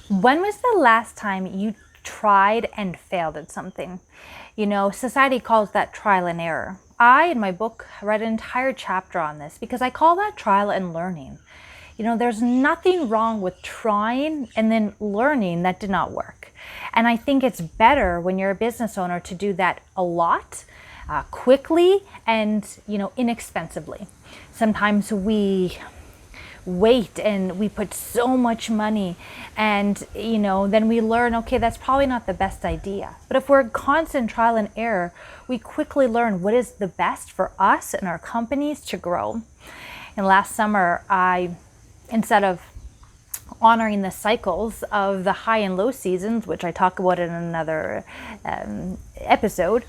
When was the last time you tried and failed at something? Society calls that trial and error. I, in my book, read an entire chapter on this because I call that trial and learning. There's nothing wrong with trying and then learning that did not work. And I think it's better when you're a business owner to do that a lot, quickly, and, inexpensively. Sometimes we wait and we put so much money and then we learn, okay, that's probably not the best idea. But if we're constant trial and error, we quickly learn what is the best for us and our companies to grow. And last summer, instead of honoring the cycles of the high and low seasons, which I talk about in another episode,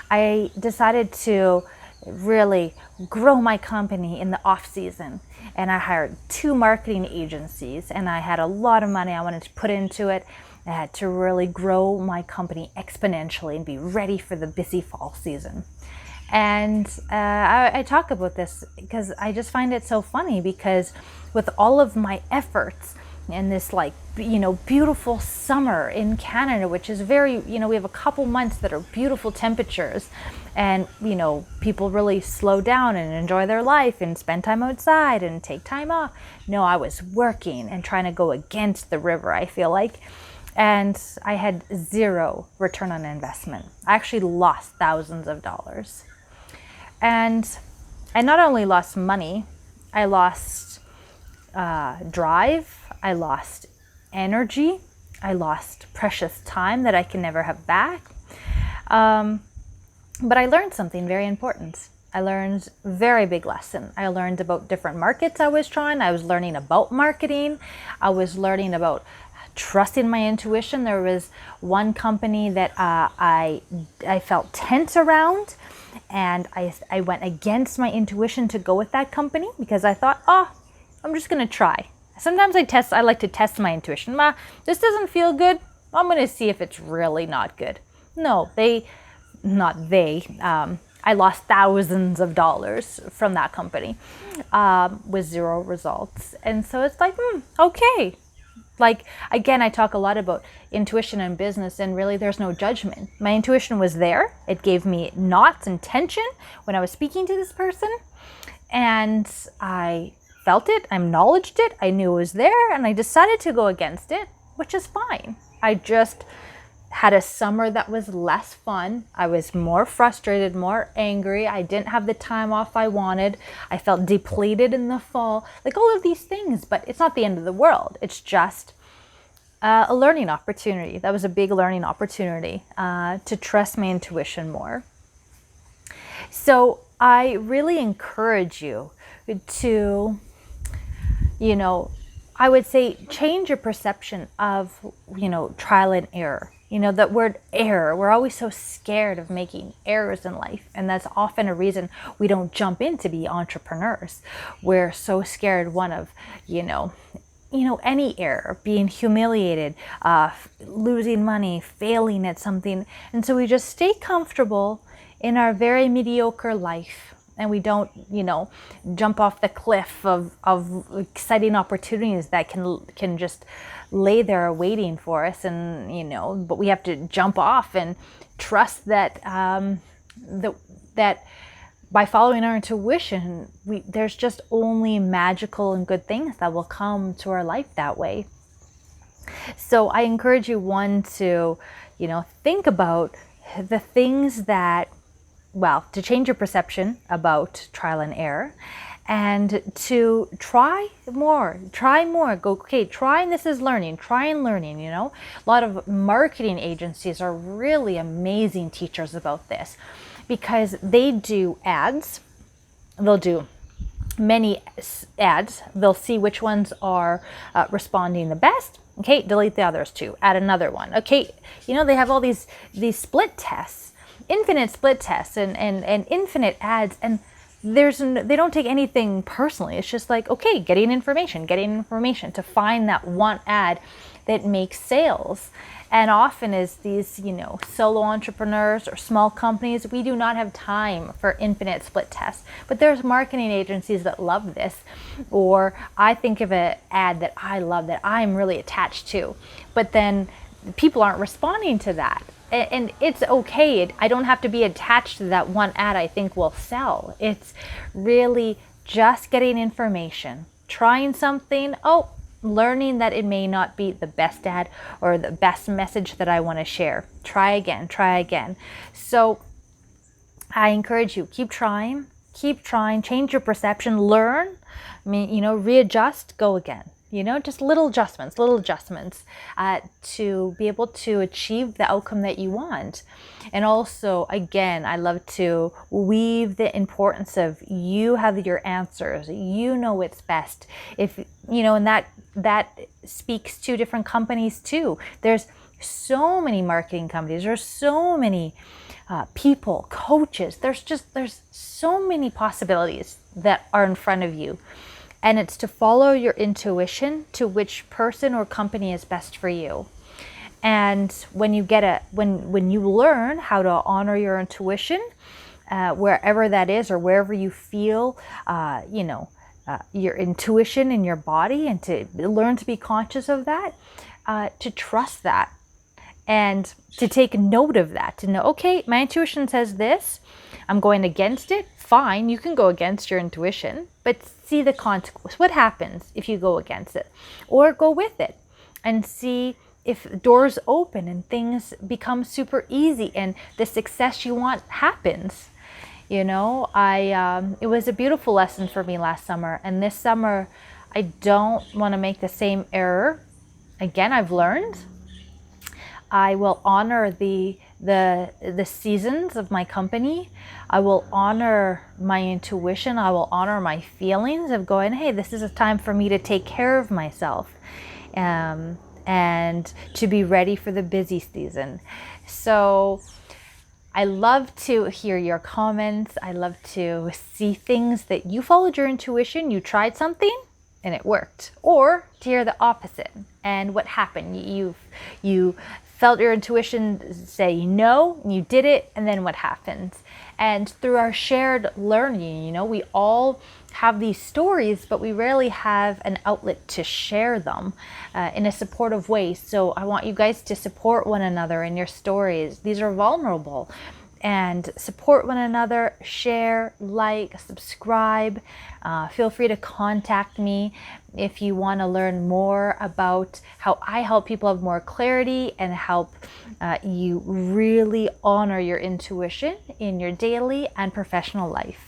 I decided to really grow my company in the off season. And I hired 2 marketing agencies, and I had a lot of money I wanted to put into it. I had to really grow my company exponentially and be ready for the busy fall season. And I talk about this because I just find it so funny, because with all of my efforts in this beautiful summer in Canada, which is very, we have a couple months that are beautiful temperatures, and people really slow down and enjoy their life and spend time outside and take time off. No, I was working and trying to go against the river, I feel like, and I had zero return on investment. I actually lost thousands of dollars. And I not only lost money, I lost drive, I lost energy, I lost precious time that I can never have back. But I learned something very important. I learned a very big lesson. I learned about different markets I was trying. I was learning about marketing. I was learning about trusting my intuition. There was one company that I felt tense around, and I went against my intuition to go with that company because I thought, I'm just going to try. Sometimes I like to test my intuition. This doesn't feel good. I'm going to see if it's really not good. No, I lost thousands of dollars from that company with zero results. And so it's like, okay. Again, I talk a lot about intuition and business, and really there's no judgment. My intuition was there. It gave me knots and tension when I was speaking to this person. And I felt it, I acknowledged it, I knew it was there, and I decided to go against it, which is fine. I just had a summer that was less fun. I was more frustrated, more angry. I didn't have the time off I wanted. I felt depleted in the fall, all of these things, but it's not the end of the world. It's just a learning opportunity. That was a big learning opportunity to trust my intuition more. So I really encourage you to, I would say change your perception of, trial and error. That word error, we're always so scared of making errors in life. And that's often a reason we don't jump in to be entrepreneurs. We're so scared, one, of, any error, being humiliated, losing money, failing at something. And so we just stay comfortable in our very mediocre life. And we don't, jump off the cliff of exciting opportunities that can just lay there waiting for us. And, but we have to jump off and trust that that by following our intuition, there's just only magical and good things that will come to our life that way. So I encourage you, one, to, think about the things that, to change your perception about trial and error, and to try more, go, okay, trying this is learning, try and learning, A lot of marketing agencies are really amazing teachers about this, because they do ads. They'll do many ads. They'll see which ones are responding the best. Okay, delete the others too. Add another one. Okay, they have all these split tests, infinite split tests, and infinite ads. And they don't take anything personally. It's just like, okay, getting information to find that one ad that makes sales. And often as these, solo entrepreneurs or small companies, we do not have time for infinite split tests. But there's marketing agencies that love this. Or I think of an ad that I love, that I'm really attached to, but then people aren't responding to that. And it's okay. I don't have to be attached to that one ad I think will sell. It's really just getting information, trying something, learning that it may not be the best ad or the best message that I want to share. Try again. So I encourage you, keep trying, change your perception, learn, readjust, go again. Just little adjustments to be able to achieve the outcome that you want. And also, again, I love to weave the importance of you have your answers. You know what's best. If, and that speaks to different companies too. There's so many marketing companies. There's so many people, coaches. There's so many possibilities that are in front of you. And it's to follow your intuition to which person or company is best for you. And when you when you learn how to honor your intuition, wherever that is, or wherever you feel, your intuition in your body, and to learn to be conscious of that, to trust that, and to take note of that, to know, okay, my intuition says this, I'm going against it. Fine, you can go against your intuition, but see the consequence. What happens if you go against it? Or go with it and see if doors open and things become super easy and the success you want happens. It was a beautiful lesson for me last summer. And this summer, I don't want to make the same error. Again, I've learned. I will honor the seasons of my company. I will honor my intuition. I will honor my feelings of going, hey, this is a time for me to take care of myself, and to be ready for the busy season. So I love to hear your comments. I love to see things that you followed your intuition, you tried something and it worked, or to hear the opposite and what happened. You felt your intuition say no, and you did it, and then what happens? And through our shared learning, we all have these stories, but we rarely have an outlet to share them in a supportive way. So I want you guys to support one another in your stories. These are vulnerable. And support one another, share, like, subscribe. Feel free to contact me if you want to learn more about how I help people have more clarity and help you really honor your intuition in your daily and professional life.